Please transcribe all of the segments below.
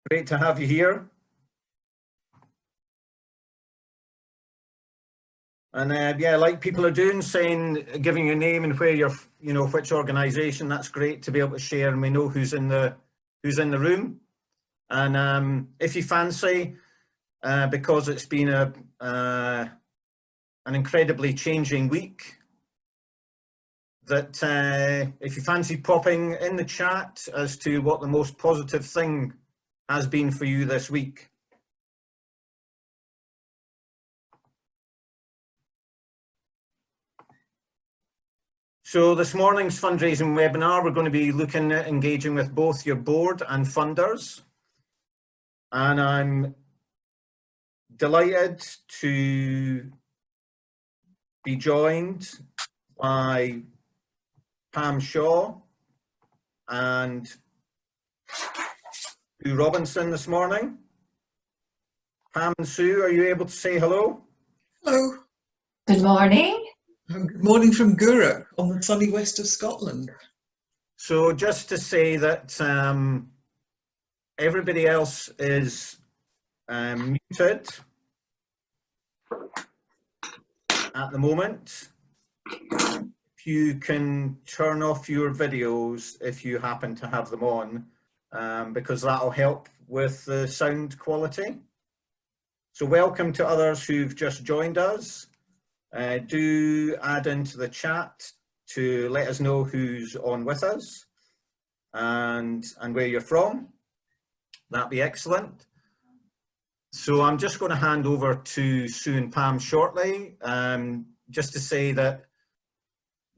Great to have you here. And yeah, like people are doing, saying, giving your name and where you're, which organisation. That's great to be able to share, and we know who's in the room. And if you fancy, because it's been an incredibly changing week, that if you fancy popping in the chat as to what the most positive thing has been for you this week. So this morning's fundraising webinar, we're going to be looking at engaging with both your board and funders. And I'm delighted to be joined by Pam Shaw and Sue Robinson this morning. Pam and Sue, are you able to say hello? Hello. Good morning. Good morning from Gourock on the sunny west of Scotland. So just to say that everybody else is muted at the moment. If you can turn off your videos if you happen to have them on, because that'll help with the sound quality. So welcome to others who've just joined us. Do add into the chat to let us know who's on with us and where you're from. That'd be excellent. So I'm just going to hand over to Sue and Pam shortly, just to say that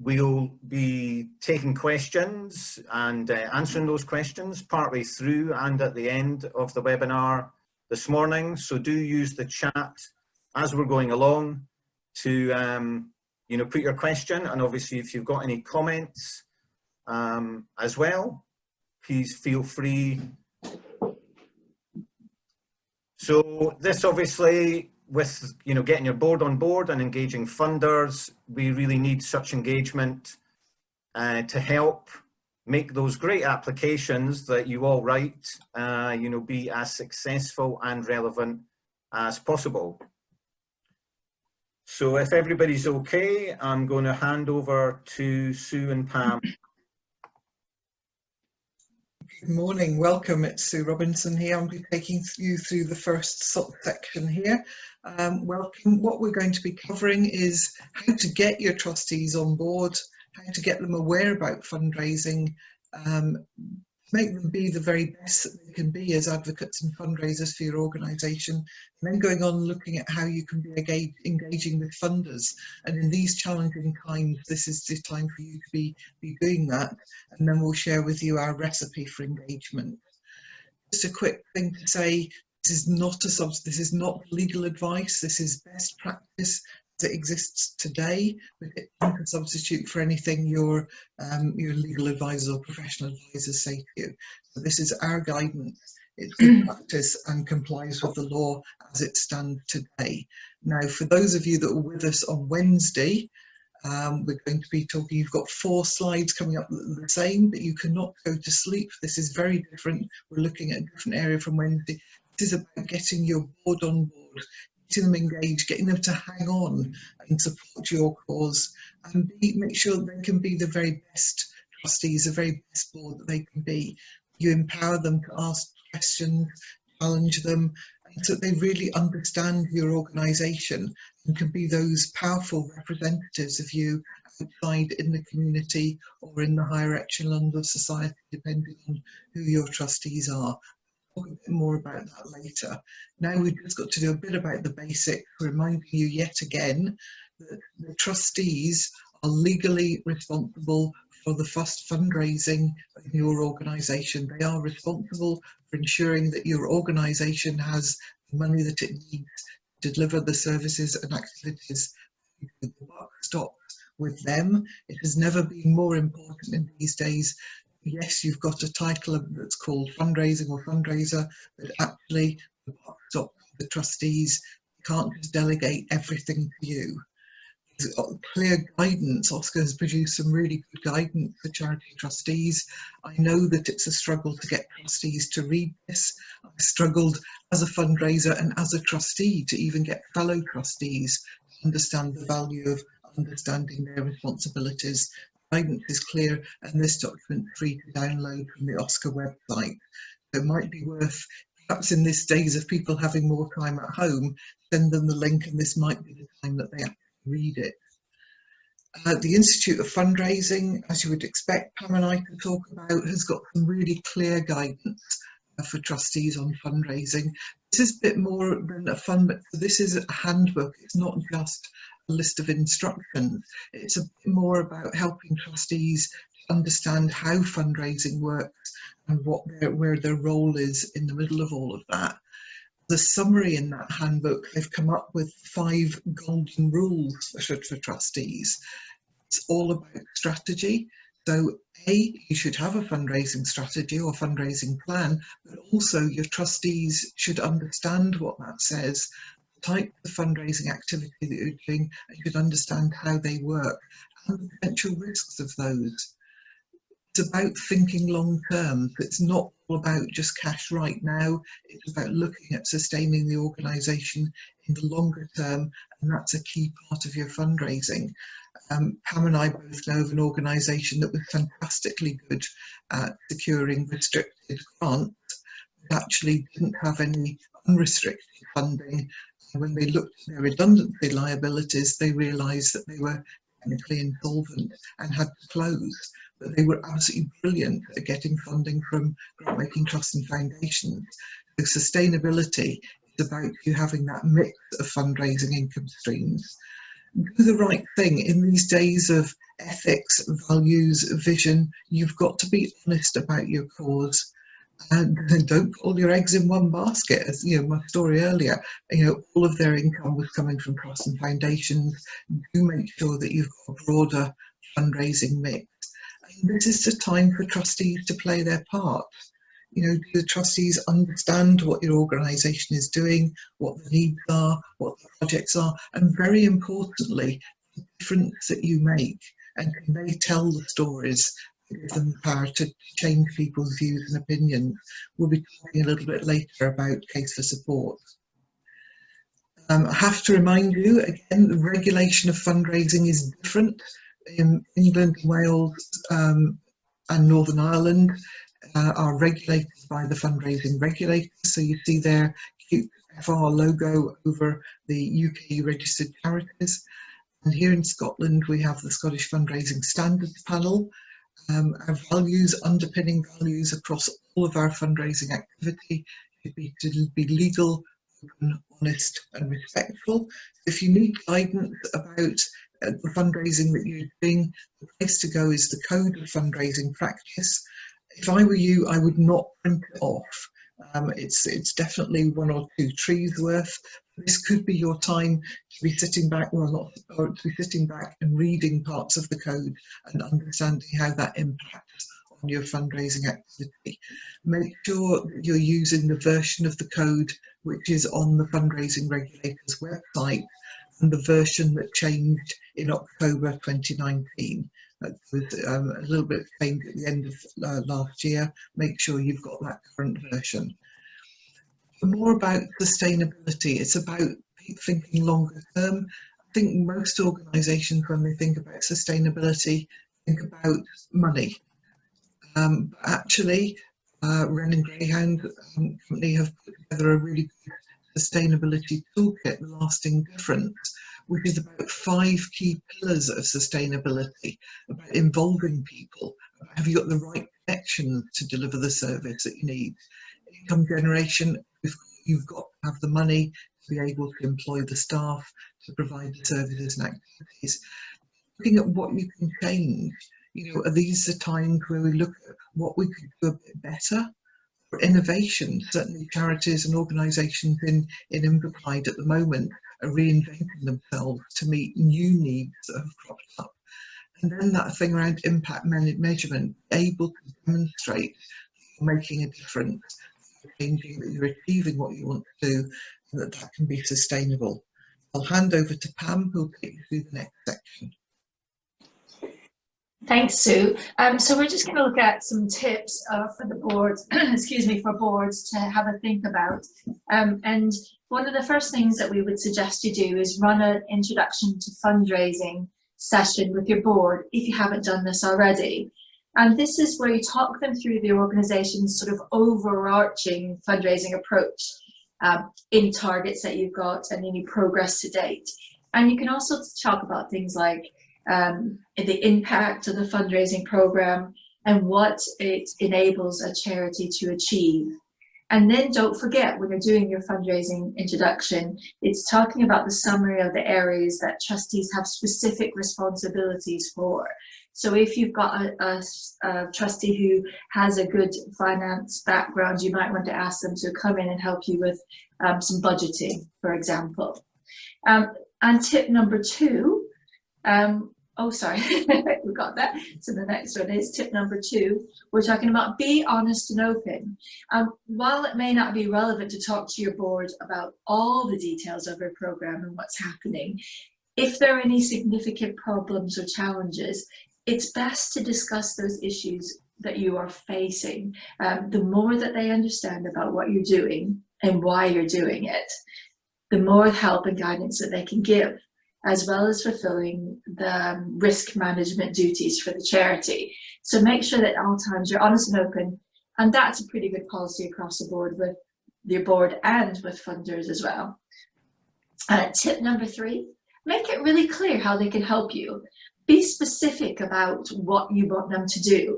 we'll be taking questions and answering those questions partway through and at the end of the webinar this morning. So do use the chat as we're going along to put your question, and obviously if you've got any comments as well, please feel free. So this obviously, with getting your board on board and engaging funders, we really need such engagement to help make those great applications that you all write be as successful and relevant as possible. So if everybody's okay, I'm going to hand over to Sue and Pam. Good morning, welcome. It's Sue Robinson here. I'll be taking you through the first section here. Welcome. What we're going to be covering is how to get your trustees on board, how to get them aware about fundraising, make them be the very best that they can be as advocates and fundraisers for your organisation, and then going on looking at how you can be engaging with funders. And in these challenging times, this is the time for you to be doing that. And then we'll share with you our recipe for engagement. Just a quick thing to say, this is not legal advice, this is best practice that exists today, but it can substitute for anything your legal advisors or professional advisors say to you. So this is our guidance. It's good practice and complies with the law as it stands today. Now, for those of you that were with us on Wednesday, we're going to be talking, you've got 4 slides coming up the same, but you cannot go to sleep. This is very different. We're looking at a different area from Wednesday. This is about getting your board on board, getting them engaged, getting them to hang on and support your cause, and make sure that they can be the very best trustees, the very best board that they can be. You empower them to ask questions, challenge them, and so that they really understand your organisation and can be those powerful representatives of you outside in the community or in the higher echelons of society, depending on who your trustees are. Talk a bit more about that later. Now we've just got to do a bit about the basics, reminding you yet again that the trustees are legally responsible for the first fundraising in your organisation. They are responsible for ensuring that your organisation has the money that it needs to deliver the services and activities. The buck stops with them. It has never been more important in these days. Yes, you've got a title that's called fundraising or fundraiser, but actually the buck stops with the trustees. You can't just delegate everything to you. clear guidance. Oscar has produced some really good guidance for charity trustees. I know that it's a struggle to get trustees to read this. I struggled as a fundraiser and as a trustee to even get fellow trustees to understand the value of understanding their responsibilities. Guidance is clear, and this document is free to download from the Oscar website. So it might be worth, perhaps in these days of people having more time at home, send them the link, and this might be the time that they actually read it. The Institute of Fundraising, as you would expect Pam and I to talk about, has got some really clear guidance for trustees on fundraising. This is a bit more than a this is a handbook. It's not just a list of instructions. It's a bit more about helping trustees to understand how fundraising works and where their role is in the middle of all of that. The summary in that handbook, they've come up with 5 golden rules for trustees. It's all about strategy. So you should have a fundraising strategy or fundraising plan, but also your trustees should understand what that says, the type of fundraising activity that you're doing, and you should understand how they work and the potential risks of those. It's about thinking long term. It's not all about just cash right now. It's about looking at sustaining the organisation in the longer term, and that's a key part of your fundraising. Pam and I both know of an organisation that was fantastically good at securing restricted grants, but actually didn't have any unrestricted funding. And when they looked at their redundancy liabilities, they realised that they were technically insolvent and had to close. But they were absolutely brilliant at getting funding from grant-making trusts and foundations. So sustainability is about you having that mix of fundraising income streams. Do the right thing. In these days of ethics, values, vision, you've got to be honest about your cause. And don't put all your eggs in one basket. As you know, my story earlier, all of their income was coming from trusts and foundations. Do make sure that you've got a broader fundraising mix. And this is the time for trustees to play their part. Do the trustees understand what your organisation is doing, what the needs are, what the projects are, and very importantly, the difference that you make, and can they tell the stories that give them the power to change people's views and opinions. We'll be talking a little bit later about case for support. I have to remind you, again, the regulation of fundraising is different in England, Wales and Northern Ireland. Are regulated by the fundraising regulators. So you see their cute FR logo over the UK registered charities. And here in Scotland, we have the Scottish Fundraising Standards Panel. Our values, underpinning values across all of our fundraising activity should be to be legal, open, honest and respectful. If you need guidance about the fundraising that you're doing, the place to go is the Code of Fundraising Practice. If I were you, I would not print it off. It's definitely 1 or 2 trees worth. This could be your time to be sitting back, to be sitting back and reading parts of the code and understanding how that impacts on your fundraising activity. Make sure that you're using the version of the code which is on the fundraising regulator's website and the version that changed in October 2019. That was a little bit changed at the end of last year. Make sure you've got that current version. More about sustainability. It's about thinking longer term. I think most organisations, when they think about sustainability, think about money. Actually, Wren and Greyhound company have put together a really good sustainability toolkit, Lasting Difference, which is about 5 key pillars of sustainability, about involving people. Have you got the right connections to deliver the service that you need? Income generation, you've got to have the money to be able to employ the staff to provide the services and activities. Looking at what you can change. Are these the times where we look at what we could do a bit better? For innovation, certainly charities and organisations in Inverclyde at the moment are reinventing themselves to meet new needs that have cropped up. And then that thing around impact measurement, able to demonstrate that you're making a difference, that you're changing, that you're achieving what you want to do, and that can be sustainable. I'll hand over to Pam, who'll take you through the next section. Thanks, Sue. So we're just going to look at some tips for the boards, excuse me, for boards to have a think about. And one of the first things that we would suggest you do is run an introduction to fundraising session with your board if you haven't done this already. And this is where you talk them through the organization's sort of overarching fundraising approach in targets that you've got and any progress to date. And you can also talk about things like the impact of the fundraising program and what it enables a charity to achieve. And then don't forget, when you're doing your fundraising introduction, it's talking about the summary of the areas that trustees have specific responsibilities for. So if you've got a trustee who has a good finance background, you might want to ask them to come in and help you with some budgeting, for example. And tip number 2, oh, sorry, we got that. So the next one is tip number 2. We're talking about be honest and open. While it may not be relevant to talk to your board about all the details of your program and what's happening, if there are any significant problems or challenges, it's best to discuss those issues that you are facing. The more that they understand about what you're doing and why you're doing it, the more help and guidance that they can give, as well as fulfilling the risk management duties for the charity. So make sure that at all times you're honest and open, and that's a pretty good policy across the board with your board and with funders as well. Tip number 3, make it really clear how they can help you. Be specific about what you want them to do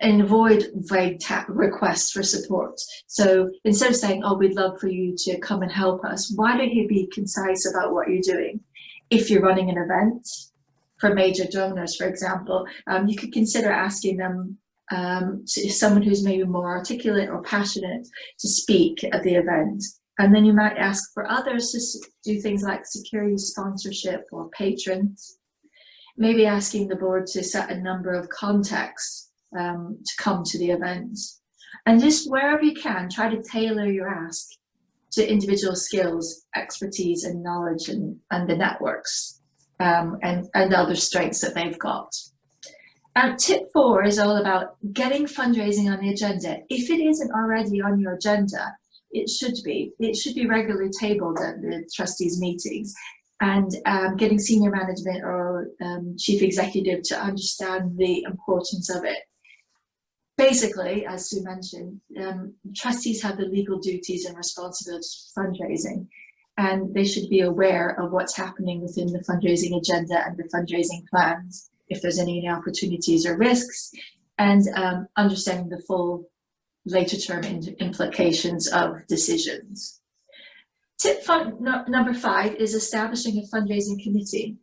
and avoid vague requests for support. So instead of saying, oh, we'd love for you to come and help us, why don't you be concise about what you're doing? If you're running an event for major donors, for example, you could consider asking them, someone who's maybe more articulate or passionate, to speak at the event. And then you might ask for others to do things like security sponsorship or patrons. Maybe asking the board to set a number of contacts to come to the event. And just wherever you can, try to tailor your ask to individual skills, expertise and knowledge and the networks and other strengths that they've got. Tip 4 is all about getting fundraising on the agenda. If it isn't already on your agenda, it should be. It should be regularly tabled at the trustees' meetings, and getting senior management or chief executive to understand the importance of it. Basically, as Sue mentioned, trustees have the legal duties and responsibilities for fundraising, and they should be aware of what's happening within the fundraising agenda and the fundraising plans, if there's any opportunities or risks, and understanding the full later term implications of decisions. Tip number 5 is establishing a fundraising committee.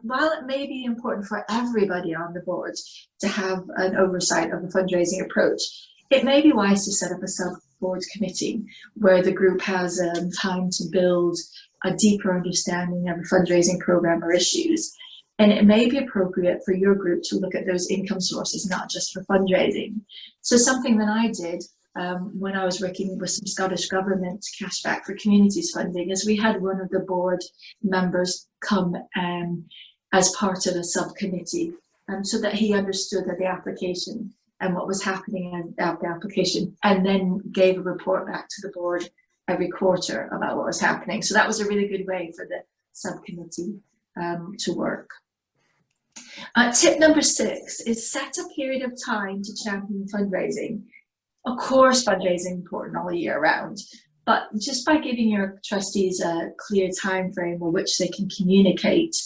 While it may be important for everybody on the board to have an oversight of the fundraising approach, it may be wise to set up a sub-board committee where the group has time to build a deeper understanding of the fundraising program or issues. And it may be appropriate for your group to look at those income sources, not just for fundraising. So something that I did when I was working with some Scottish Government cashback for communities funding is we had one of the board members come as part of a subcommittee so that he understood the application and what was happening at the application, and then gave a report back to the board every quarter about what was happening. So that was a really good way for the subcommittee to work. Tip number 6 is set a period of time to champion fundraising. Of course, fundraising is important all year round, but just by giving your trustees a clear time frame in which they can communicate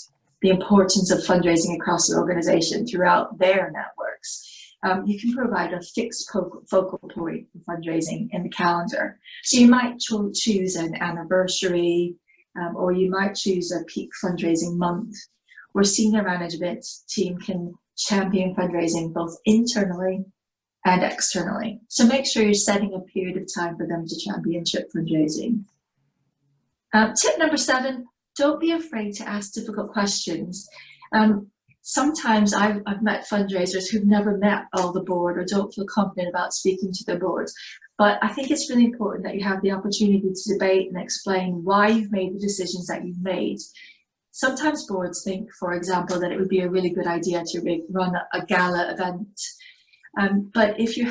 the importance of fundraising across the organization throughout their networks, you can provide a fixed focal point for fundraising in the calendar. So you might choose an anniversary, or you might choose a peak fundraising month where senior management team can champion fundraising both internally and externally. So make sure you're setting a period of time for them to championship fundraising. Tip number 7, don't be afraid to ask difficult questions. sometimes I've met fundraisers who've never met all the board or don't feel confident about speaking to their board. But I think it's really important that you have the opportunity to debate and explain why you've made the decisions that you've made. Sometimes boards think, for example, that it would be a really good idea to run a gala event. But if you're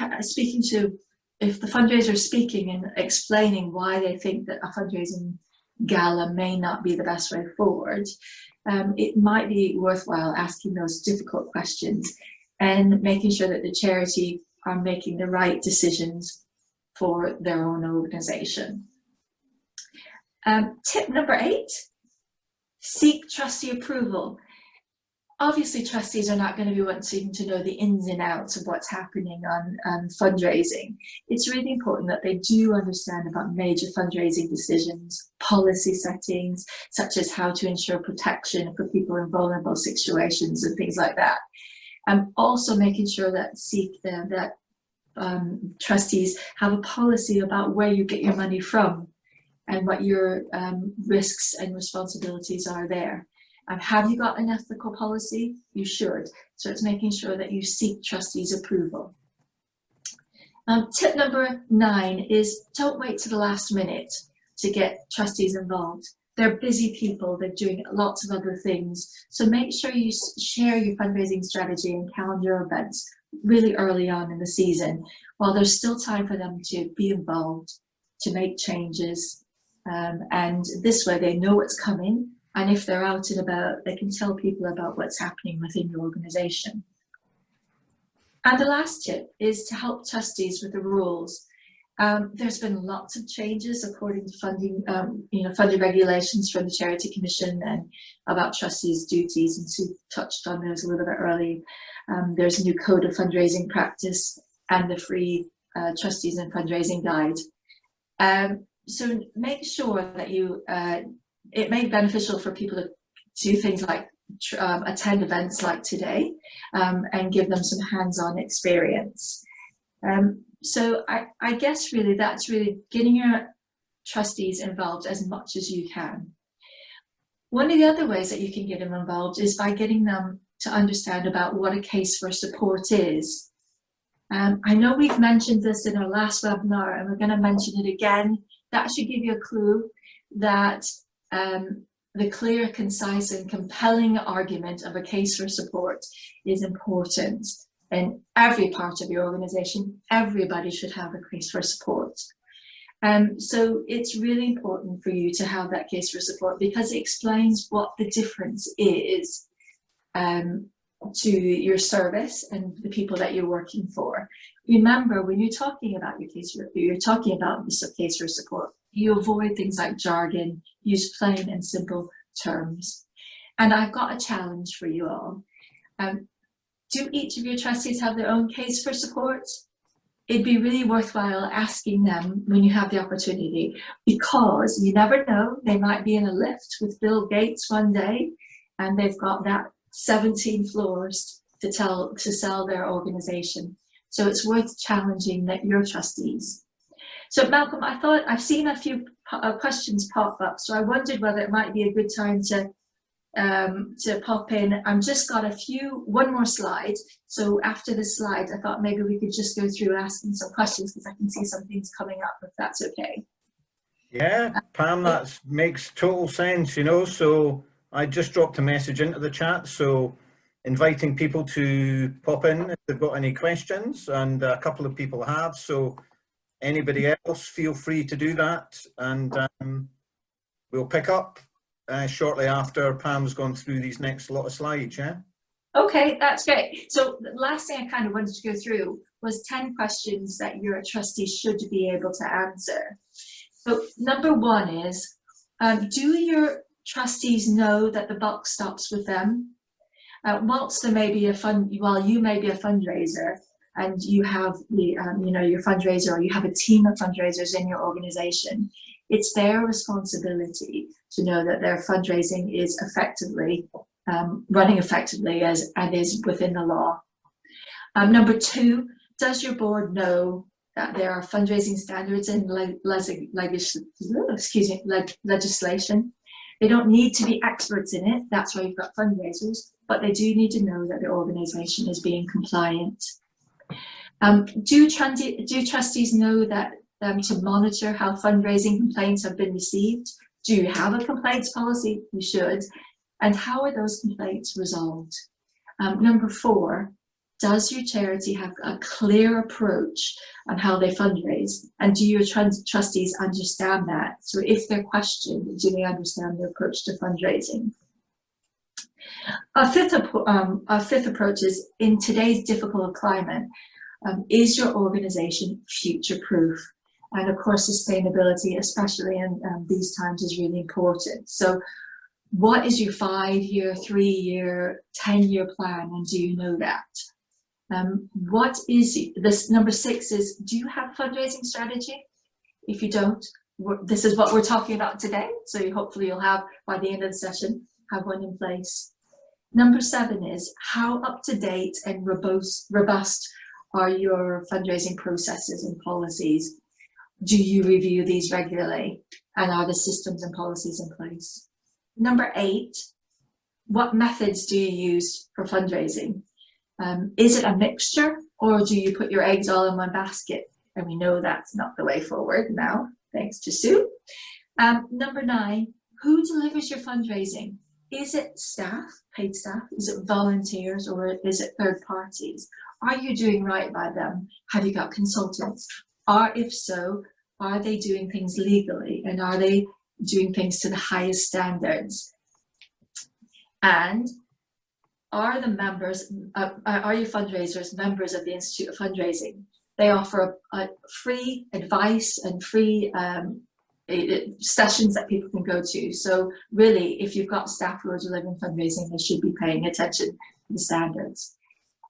if the fundraiser is speaking and explaining why they think that a fundraising gala may not be the best way forward, it might be worthwhile asking those difficult questions and making sure that the charity are making the right decisions for their own organization. Tip number 8, seek trustee approval. Obviously, trustees are not going to be wanting to know the ins and outs of what's happening on fundraising. It's really important that they do understand about major fundraising decisions, policy settings, such as how to ensure protection for people in vulnerable situations and things like that. Also making sure that trustees have a policy about where you get your money from and what your risks and responsibilities are there. Have you got an ethical policy? You should. So it's making sure that you seek trustees' approval. Tip number 9 is don't wait to the last minute to get trustees involved. They're busy people, they're doing lots of other things. So make sure you share your fundraising strategy and calendar events really early on in the season, while there's still time for them to be involved, to make changes. And this way they know what's coming. And if they're out and about, they can tell people about what's happening within your organization. And the last tip is to help trustees with the rules. There's been lots of changes according to funding regulations from the Charity Commission and about trustees' duties, and Sue touched on those a little bit earlier. There's a new code of fundraising practice and the free trustees and fundraising guide. So make sure that it may be beneficial for people to do things like attend events like today and give them some hands-on experience. So I guess really that's really getting your trustees involved as much as you can. One of the other ways that you can get them involved is by getting them to understand about what a case for support is. I know we've mentioned this in our last webinar and we're going to mention it again. That should give you a clue that the clear, concise and compelling argument of a case for support is important. In every part of your organization, everybody should have a case for support. So it's really important for you to have that case for support because it explains what the difference is to your service and the people that you're working for. Remember, when you're talking about your case, you're talking about the case for support, you avoid things like jargon, use plain and simple terms. And I've got a challenge for you all. Do each of your trustees have their own case for support? It'd be really worthwhile asking them when you have the opportunity, because you never know, they might be in a lift with Bill Gates one day and they've got that 17 floors to sell their organization. So it's worth challenging your trustees. So Malcolm, I thought I've seen a few questions pop up, so I wondered whether it might be a good time to pop in. I've just got one more slide. So after the slide, I thought maybe we could just go through asking some questions because I can see some things coming up, if that's okay. Yeah, Pam, that makes total sense, you know. So I just dropped a message into the chat, so inviting people to pop in if they've got any questions, and a couple of people have. So anybody else, feel free to do that, and we'll pick up shortly after Pam's gone through these next lot of slides, yeah? Okay, that's great. So the last thing I kind of wanted to go through was 10 questions that your trustee should be able to answer. So number 1 is, do your trustees know that the buck stops with them? Whilst there may be while you may be a fundraiser and you have your fundraiser, or you have a team of fundraisers in your organization, it's their responsibility to know that their fundraising is effectively running effectively and is within the law. Number 2, does your board know that there are fundraising standards in legislation? They don't need to be experts in it. That's why you've got fundraisers. but they do need to know that their organisation is being compliant. Do trustees know that to monitor how fundraising complaints have been received? Do you have a complaints policy? You should. And how are those complaints resolved? Number 4, does your charity have a clear approach on how they fundraise? And do your trustees understand that? So if they're questioned, do they understand their approach to fundraising? Our fifth approach is, in today's difficult climate, is your organisation future-proof? And of course, sustainability, especially in these times, is really important. So what is your 5-year, 3-year, 10-year plan, and do you know that? What is this? Number 6 is, do you have a fundraising strategy? If you don't, this is what we're talking about today. So hopefully you'll have, by the end of the session, have one in place. Number 7 is, how up to date and robust are your fundraising processes and policies? Do you review these regularly? And are the systems and policies in place? Number 8, what methods do you use for fundraising? Is it a mixture, or do you put your eggs all in one basket? And we know that's not the way forward now, thanks to Sue. Number 9, who delivers your fundraising? Is it staff, paid staff? Is it volunteers, or is it third parties? Are you doing right by them? Have you got consultants? If so, are they doing things legally, and are they doing things to the highest standards? And are the members, are your fundraisers members of the Institute of Fundraising? They offer a free advice and free sessions that people can go to. So really, if you've got staff who are delivering fundraising, they should be paying attention to the standards.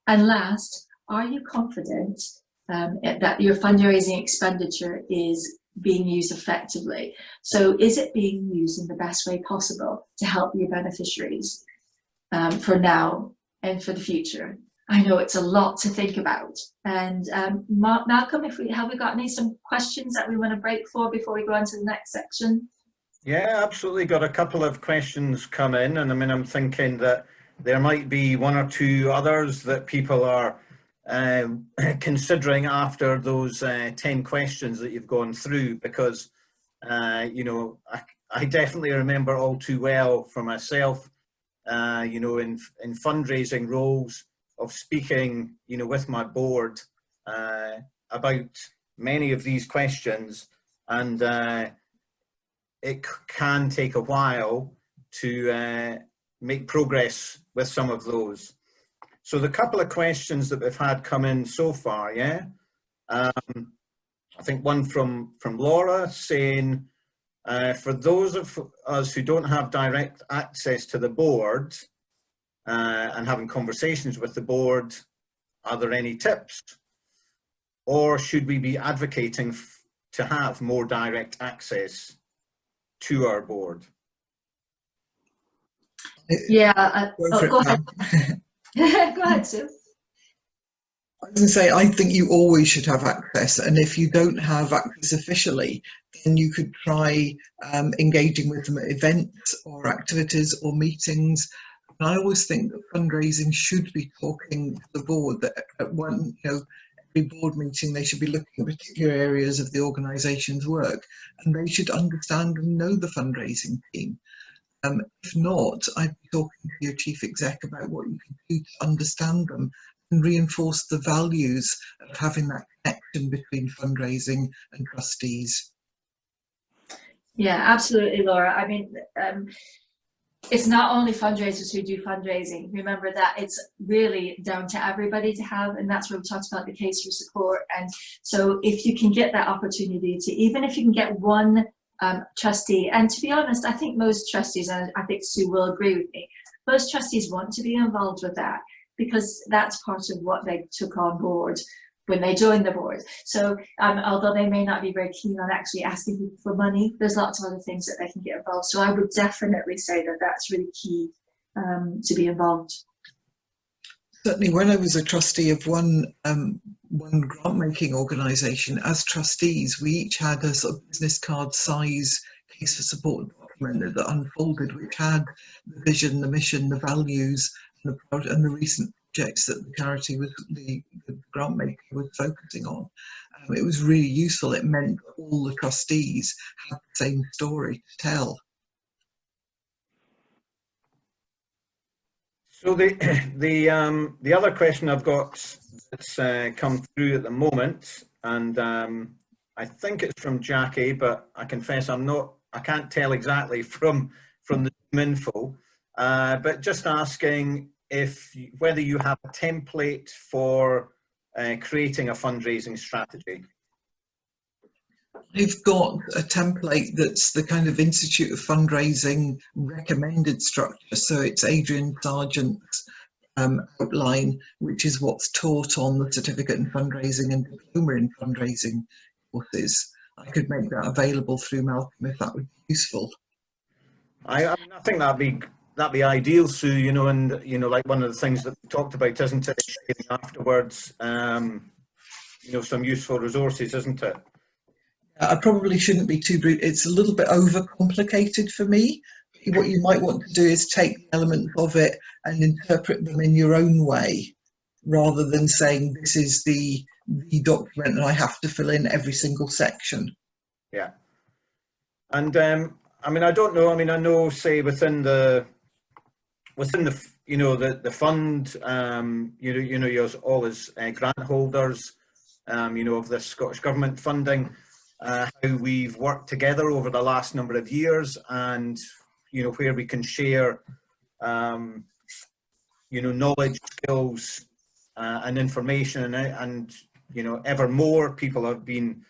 And last, are you confident that your fundraising expenditure is being used effectively? So is it being used in the best way possible to help your beneficiaries for now and for the future? I know it's a lot to think about. And Malcolm, have we got some questions that we want to break for before we go on to the next section? Yeah, absolutely. Got a couple of questions come in, and I mean, I'm thinking that there might be 1 or 2 others that people are considering after those 10 questions that you've gone through, because you know, I definitely remember all too well for myself, you know, in fundraising roles, of speaking, you know, with my board about many of these questions, and it can take a while to make progress with some of those. So the couple of questions that we've had come in so far, yeah, I think one from Laura saying, for those of us who don't have direct access to the board and having conversations with the board, are there any tips? Or should we be advocating to have more direct access to our board? Yeah, go ahead. Go ahead, Sue. I was going to say, I think you always should have access, and if you don't have access officially, then you could try engaging with them at events or activities or meetings. And I always think that fundraising should be talking to the board, that at one, you know, every board meeting they should be looking at particular areas of the organisation's work, and they should understand and know the fundraising team. If not, I'd be talking to your chief exec about what you can do to understand them and reinforce the values of having that connection between fundraising and trustees. Yeah, absolutely, Laura. I mean, it's not only fundraisers who do fundraising. Remember that it's really down to everybody to have, and that's where we talked about the case for support. And so if you can get that opportunity to, even if you can get one trustee, and to be honest, I think most trustees, and I think Sue will agree with me, most trustees want to be involved with that, because that's part of what they took on board when they joined the board. So although they may not be very keen on actually asking people for money, there's lots of other things that they can get involved. So I would definitely say that that's really key to be involved. Certainly, when I was a trustee of one grant-making organisation, as trustees, we each had a sort of business card size case for support document that unfolded, which had the vision, the mission, the values, and the recent projects that the charity was, the grant maker was focusing on. It was really useful. It meant that all the trustees had the same story to tell. So the other question I've got that's come through at the moment, and I think it's from Jackie, but I confess I can't tell exactly from the info, but just asking whether you have a template for creating a fundraising strategy. I've got a template that's the kind of Institute of Fundraising recommended structure. So it's Adrian Sargent's outline, which is what's taught on the certificate in fundraising and diploma in fundraising courses. I could make that available through Malcolm if that would be useful. I think that'd be ideal, Sue. You know, and you know, like one of the things that we talked about, isn't it? Sharing afterwards, you know, some useful resources, isn't it? I probably shouldn't be too brute. It's a little bit overcomplicated for me. What you might want to do is take the elements of it and interpret them in your own way, rather than saying this is the document and I have to fill in every single section. Yeah. And I mean, I don't know. I mean, I know, say within the you know the fund, you know, you're all as grant holders, you know, of the Scottish Government funding. How we've worked together over the last number of years, and you know, where we can share you know, knowledge, skills, and information, and you know, ever more people have been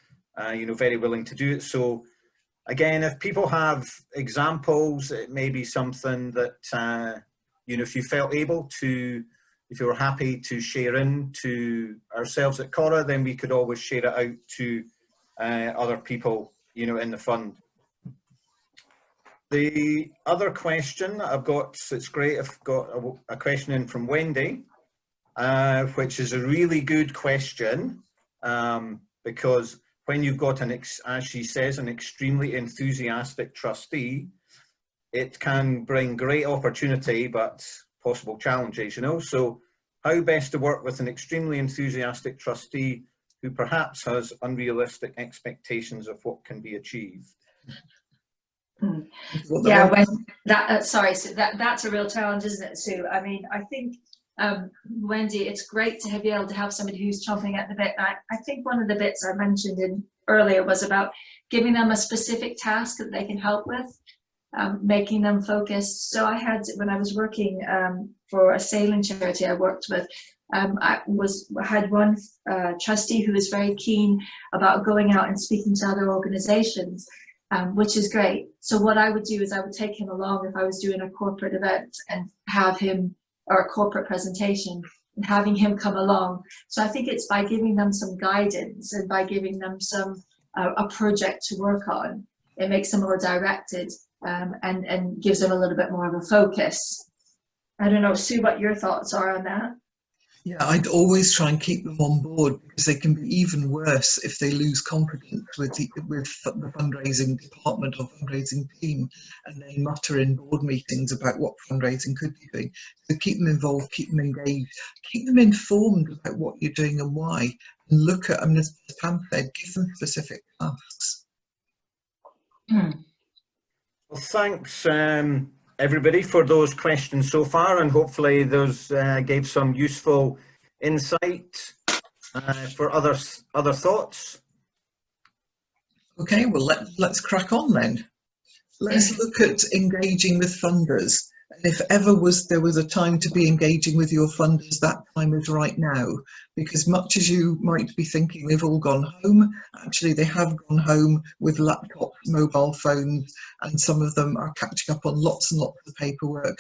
you know, very willing to do it. So again, if people have examples, it may be something that you know, if you felt able to, if you were happy to share in to ourselves at Cora, then we could always share it out to other people, you know, in the fund. The other question I've got, it's great, I've got a question in from Wendy, which is a really good question, because when you've got as she says, an extremely enthusiastic trustee, it can bring great opportunity, but possible challenges, you know. So how best to work with an extremely enthusiastic trustee who perhaps has unrealistic expectations of what can be achieved? Yeah, when that sorry, so that's a real challenge, isn't it, Sue? I mean, I think Wendy, it's great to be able to have somebody who's chomping at the bit. I think one of the bits I mentioned earlier was about giving them a specific task that they can help with, making them focused. So I had, when I was working for a sailing charity I worked with, I had one trustee who was very keen about going out and speaking to other organizations, which is great. So what I would do is I would take him along if I was doing a corporate event and have him, or a corporate presentation, and having him come along. So I think it's by giving them some guidance and by giving them some a project to work on, it makes them more directed, and gives them a little bit more of a focus. I don't know, Sue, what your thoughts are on that? Yeah, I'd always try and keep them on board, because they can be even worse if they lose confidence with the fundraising department or fundraising team, and they mutter in board meetings about what fundraising could be doing. So keep them involved, keep them engaged, keep them informed about what you're doing and why, and look at, I mean, as Pam said, give them specific tasks. Well, thanks everybody for those questions so far, and hopefully those gave some useful insight for other thoughts. Okay, well let's crack on then. Let's look at engaging with funders. And if ever there was a time to be engaging with your funders, that time is right now, because much as you might be thinking they've all gone home, actually they have gone home with laptops, mobile phones, and some of them are catching up on lots and lots of paperwork.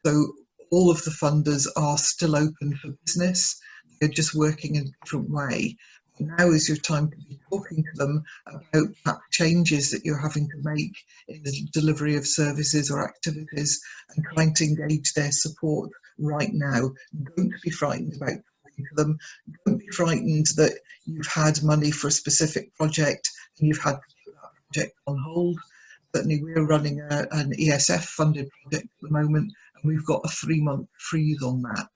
So all of the funders are still open for business. They're just working in a different way. Now is your time to be talking to them about perhaps changes that you're having to make in the delivery of services or activities, and trying to engage their support right now. Don't be frightened about talking to them. Don't be frightened that you've had money for a specific project and you've had to put that project on hold. Certainly we're running an ESF funded project at the moment, and we've got a 3-month freeze on that.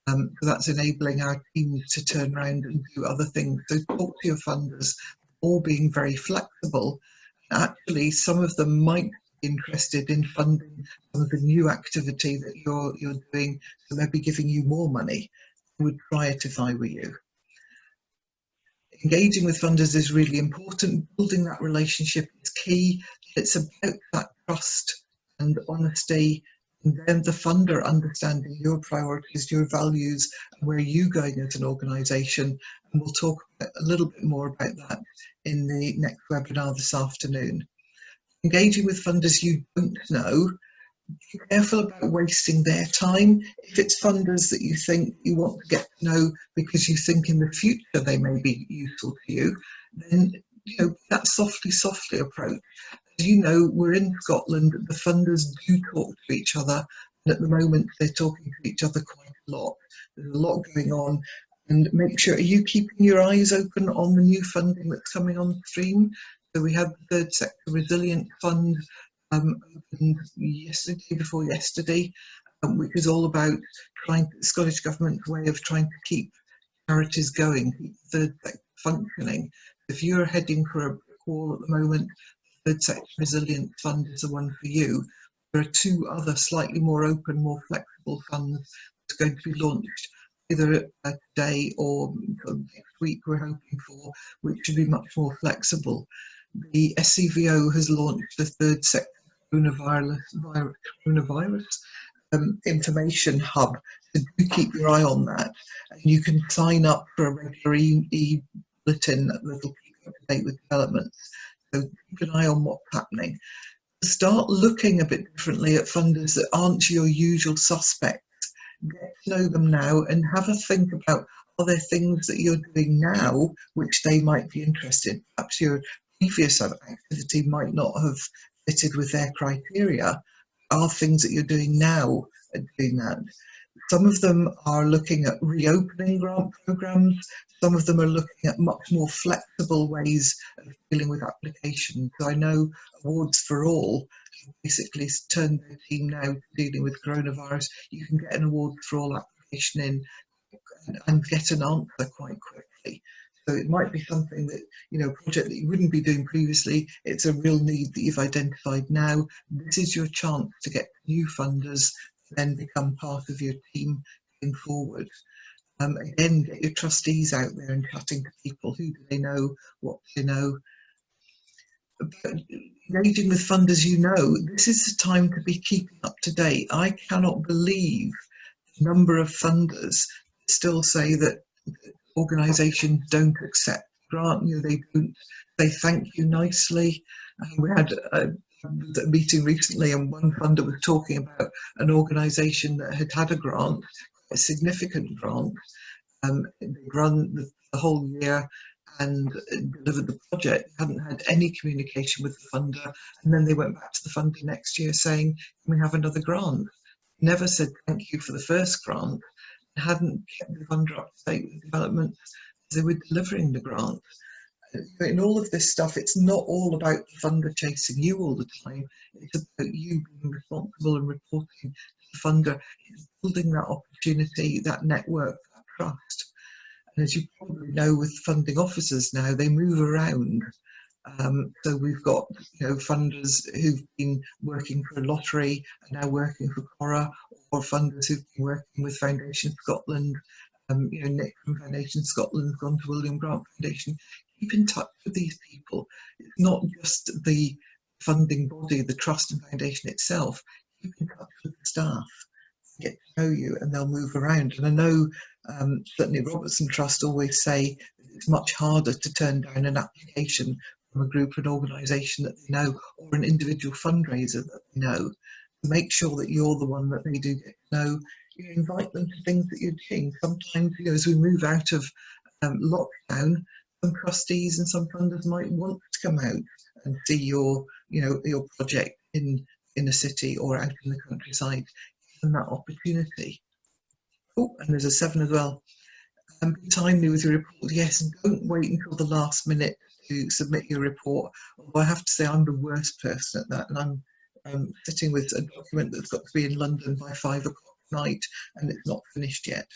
So that's enabling our teams to turn around and do other things. So talk to your funders, all being very flexible. Actually, some of them might be interested in funding some of the new activity that you're doing, so they'll be giving you more money. I would try it if I were you. Engaging with funders is really important. Building that relationship is key. It's about that trust and honesty, and then the funder understanding your priorities, your values, and where you're going as an organisation. And we'll talk a little bit more about that in the next webinar this afternoon. Engaging with funders you don't know, be careful about wasting their time. If it's funders that you think you want to get to know because you think in the future they may be useful to you, then that softly approach. As you know, we're in Scotland, the funders do talk to each other, and at the moment they're talking to each other quite a lot. There's a lot going on, and make sure, are you keeping your eyes open on the new funding that's coming on stream? So we had the Third Sector Resilient Fund opened yesterday, before yesterday, which is all about the Scottish Government's way of trying to keep charities going, keep the third sector functioning. If you're heading for a wall at the moment, the Third Sector Resilient Fund is the one for you. There are 2 other slightly more open, more flexible funds that's going to be launched either today or next week, we're hoping for, which should be much more flexible. The SCVO has launched the Third Sector coronavirus information hub, so do keep your eye on that. And you can sign up for a regular e-bulletin that will keep you up to date with developments. So keep an eye on what's happening. Start looking a bit differently at funders that aren't your usual suspects. Get to know them now and have a think about, are there things that you're doing now which they might be interested? Perhaps your previous activity might not have fitted with their criteria. Are things that you're doing now doing that? Some of them are looking at reopening grant programs. Some of them are looking at much more flexible ways of dealing with applications. So I know Awards for All basically turned their team now to dealing with coronavirus. You can get an Awards for All application in and get an answer quite quickly. So it might be something that, a project that you wouldn't be doing previously, it's a real need that you've identified now. This is your chance to get new funders to then become part of your team going forward. Again, get your trustees out there and chatting to people. Who do they know? What do they know? But engaging with funders, this is the time to be keeping up to date. I cannot believe the number of funders still say that organisations don't accept grant. They don't. They thank you nicely. We had a meeting recently, and one funder was talking about an organisation that had a grant, a significant grant. They run the whole year and delivered the project. They hadn't had any communication with the funder, and then they went back to the funder next year saying, "Can we have another grant?" Never said thank you for the first grant. Hadn't kept the funder up to date with development as they were delivering the grant. In all of this stuff, it's not all about the funder chasing you all the time. It's about you being responsible and reporting to the funder. It's building that opportunity, that network, that trust. And as you probably know, with funding officers now, they move around. So we've got funders who've been working for a lottery and now working for Cora, or funders who've been working with Foundation Scotland. Nick from Foundation Scotland's gone to William Grant Foundation. Keep in touch with these people. It's not just the funding body, the trust and foundation itself. Keep in touch with the staff, get to know you, and they'll move around. And I know certainly Robertson Trust always say it's much harder to turn down an application from a group or an organisation that they know, or an individual fundraiser that they know. Make sure that you're the one that they do get to know. Invite them to things that you're doing. Sometimes, as we move out of lockdown, some trustees and some funders might want to come out and see your project in a city or out in the countryside. Give them that opportunity. Oh, and there's a 7 as well. Be timely with your report. Yes, and don't wait until the last minute to submit your report. Although I have to say I'm the worst person at that, and I'm sitting with a document that's got to be in London by 5 o'clock tonight and it's not finished yet.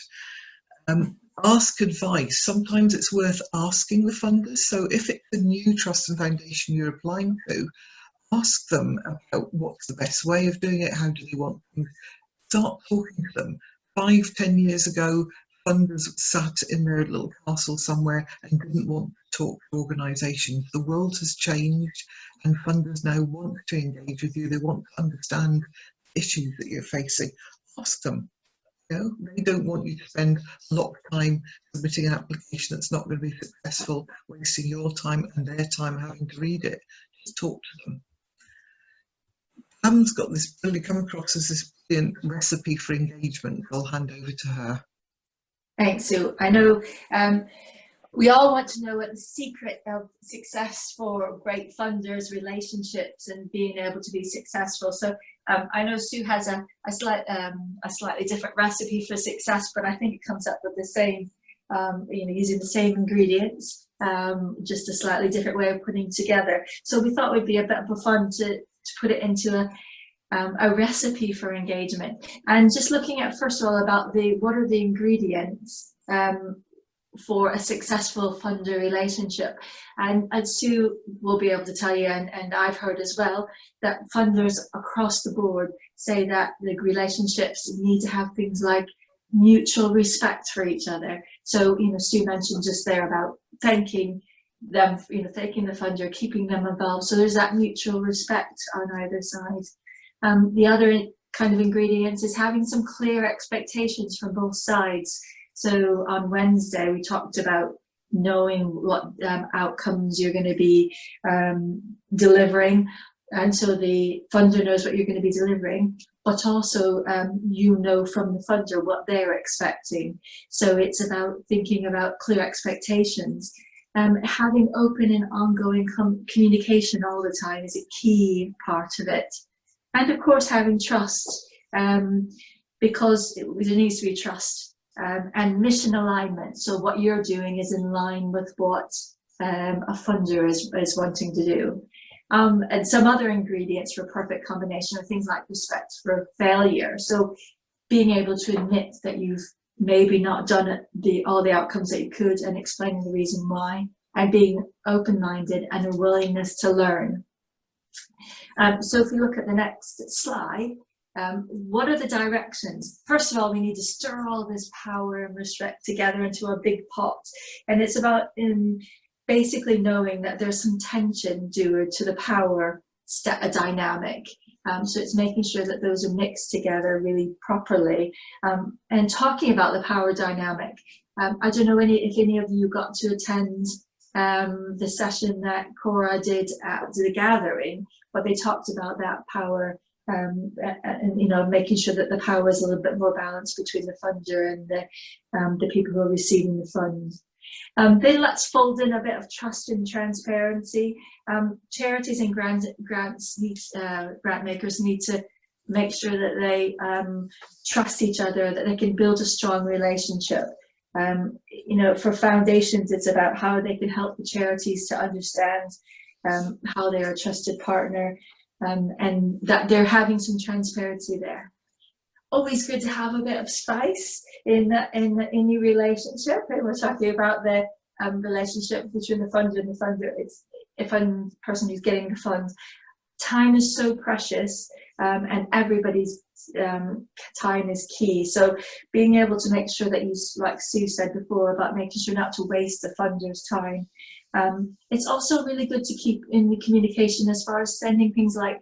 Ask advice. Sometimes it's worth asking the funders. So if it's a new trust and foundation you're applying to, ask them about what's the best way of doing it, how do they want things. Start talking to them. 5-10 years ago, funders sat in their little castle somewhere and didn't want to talk to organisations. The world has changed and funders now want to engage with you. They want to understand issues that you're facing. Ask them. You know, they don't want you to spend a lot of time submitting an application that's not going to be successful, wasting your time and their time having to read it. Just talk to them. Pam's got this really come across as this brilliant recipe for engagement. I'll hand over to her. Thanks, Sue. I know we all want to know what the secret of success for great funders, relationships, and being able to be successful. So I know Sue has a slightly different recipe for success, but I think it comes up with the same, using the same ingredients, just a slightly different way of putting together. So we thought it would be a bit of a fun to put it into a recipe for engagement, and just looking at first of all about what are the ingredients for a successful funder relationship. And Sue will be able to tell you, and I've heard as well, that funders across the board say that the relationships need to have things like mutual respect for each other. So, Sue mentioned just there about thanking them, thanking the funder, keeping them involved. So there's that mutual respect on either side. The other kind of ingredients is having some clear expectations from both sides. So on Wednesday, we talked about knowing what outcomes you're going to be delivering. And so the funder knows what you're going to be delivering, but also from the funder what they're expecting. So it's about thinking about clear expectations. Having open and ongoing communication all the time is a key part of it. And of course, having trust, because there needs to be trust. And mission alignment, so what you're doing is in line with what a funder is wanting to do. And some other ingredients for a perfect combination are things like respect for failure. So being able to admit that you've maybe not done all the outcomes that you could, and explaining the reason why, and being open-minded and a willingness to learn. So if we look at the next slide, what are the directions? First of all, we need to stir all this power and respect together into a big pot. And it's about basically knowing that there's some tension due to the power dynamic. So it's making sure that those are mixed together really properly. And talking about the power dynamic, I don't know if any of you got to attend the session that Cora did at the gathering, but they talked about that power and making sure that the power is a little bit more balanced between the funder and the people who are receiving the funds. Then let's fold in a bit of trust and transparency. Charities and grant makers need to make sure that they trust each other, that they can build a strong relationship. For foundations, it's about how they can help the charities to understand how they're a trusted partner, and that they're having some transparency there. Always good to have a bit of spice in your relationship. And we're talking about the relationship between the funder and the funder. It's a person who's getting the fund. Time is so precious, and everybody's time is key. So being able to make sure that you, like Sue said before, about making sure not to waste the funder's time. It's also really good to keep in the communication as far as sending things like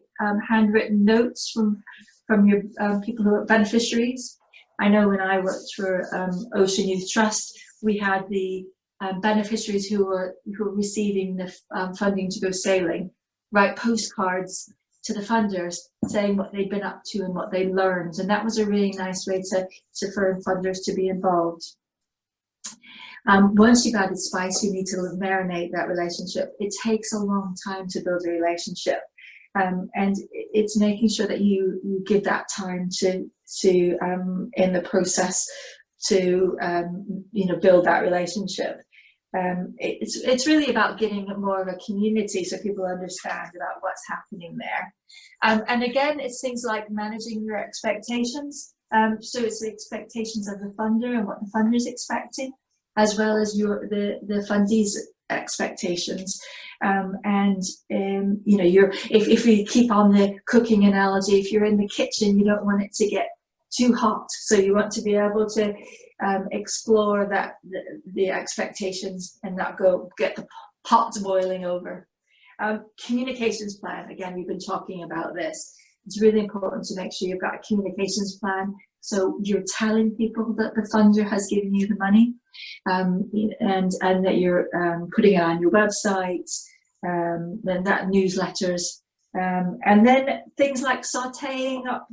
handwritten notes from your people who are beneficiaries. I know when I worked for Ocean Youth Trust, we had the beneficiaries who were receiving the funding to go sailing write postcards to the funders saying what they'd been up to and what they learned, and that was a really nice way for funders to be involved. Once you've added spice, you need to marinate that relationship. It takes a long time to build a relationship, and it's making sure that you give that time to in the process to build that relationship. It's really about getting more of a community so people understand about what's happening there. And again, it's things like managing your expectations. So it's the expectations of the funder and what the funder is expecting, as well as the fundees' expectations. You know, if we keep on the cooking analogy, if you're in the kitchen, you don't want it to get too hot, so you want to be able to explore that the expectations and not get the pot boiling over. Communications plan, again, we've been talking about this. It's really important to make sure you've got a communications plan, so you're telling people that the funder has given you the money, and that you're putting it on your website, then that newsletters, and then things like sautéing up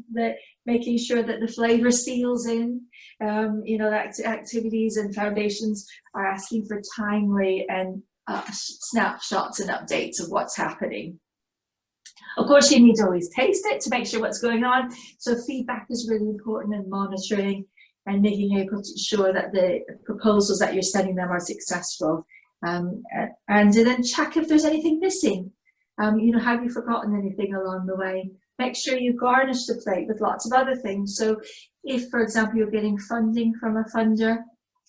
making sure that the flavor seals in. You know, that activities and foundations are asking for timely and snapshots and updates of what's happening. Of course, you need to always taste it to make sure what's going on. So feedback is really important, and monitoring and making sure that the proposals that you're sending them are successful. And then check if there's anything missing. You know, have you forgotten anything along the way? Make sure you garnish the plate with lots of other things. So if, for example, you're getting funding from a funder,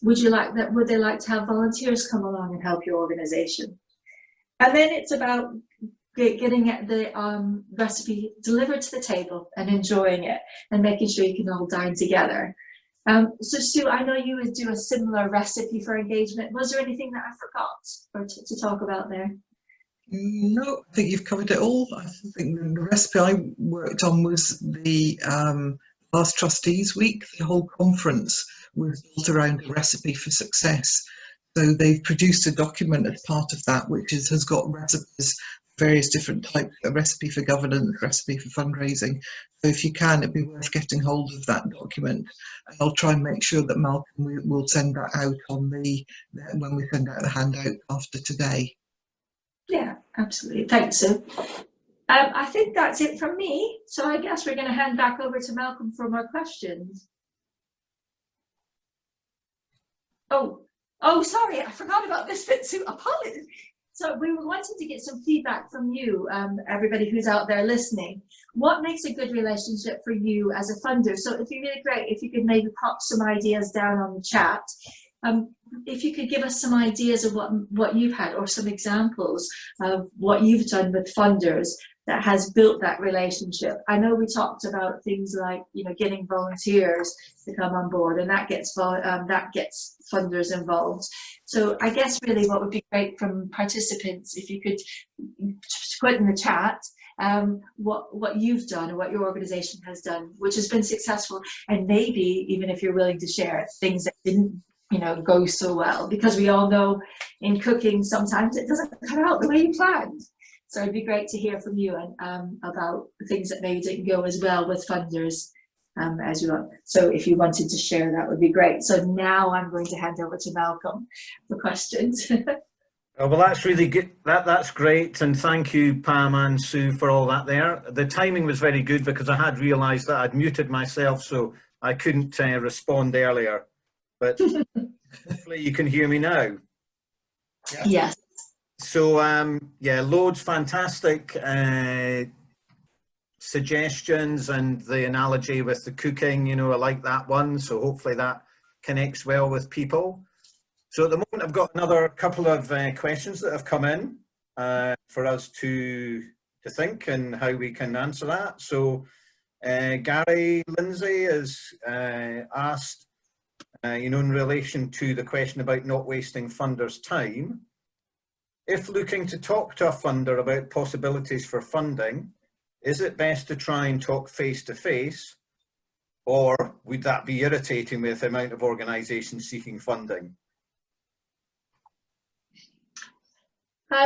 would they like to have volunteers come along and help your organization? And then it's about getting the recipe delivered to the table and enjoying it and making sure you can all dine together. So Sue, I know you would do a similar recipe for engagement. Was there anything that I forgot to talk about there? No, I think you've covered it all. I think the recipe I worked on was the last Trustees Week. The whole conference was built around a recipe for success. So they've produced a document as part of that, which has got recipes, various different types, a recipe for governance, recipe for fundraising. So if you can, it'd be worth getting hold of that document. And I'll try and make sure that Malcolm will send that out on when we send out the handout after today. Yeah, absolutely. Thanks, Sue. I think that's it from me. So I guess we're going to hand back over to Malcolm for more questions. Oh, sorry, I forgot about this bit, Sue. Apologies. So we were wanting to get some feedback from you, everybody who's out there listening. What makes a good relationship for you as a funder? So it'd be really great if you could maybe pop some ideas down on the chat. If you could give us some ideas of what you've had, or some examples of what you've done with funders that has built that relationship. I know we talked about things like, you know, getting volunteers to come on board, and that gets funders involved. So I guess really what would be great from participants, if you could put in the chat what you've done and what your organization has done, which has been successful, and maybe even if you're willing to share it, things that didn't, you know, go so well, because we all know in cooking sometimes it doesn't come out the way you planned. So it'd be great to hear from you and about things that maybe didn't go as well with funders as well. So if you wanted to share, that would be great. So now I'm going to hand over to Malcolm for questions. Oh, well, that's really good. That's great, and thank you, Pam and Sue, for all that there. The timing was very good because I had realised that I'd muted myself, so I couldn't respond earlier. But hopefully you can hear me now. Yeah. Yes. So yeah, loads fantastic suggestions, and the analogy with the cooking, you know, I like that one. So hopefully that connects well with people. So at the moment I've got another couple of questions that have come in for us to think and how we can answer that. So Gary Lindsay has asked, you know, in relation to the question about not wasting funders' time, if looking to talk to a funder about possibilities for funding, is it best to try and talk face-to-face, or would that be irritating with the amount of organisations seeking funding?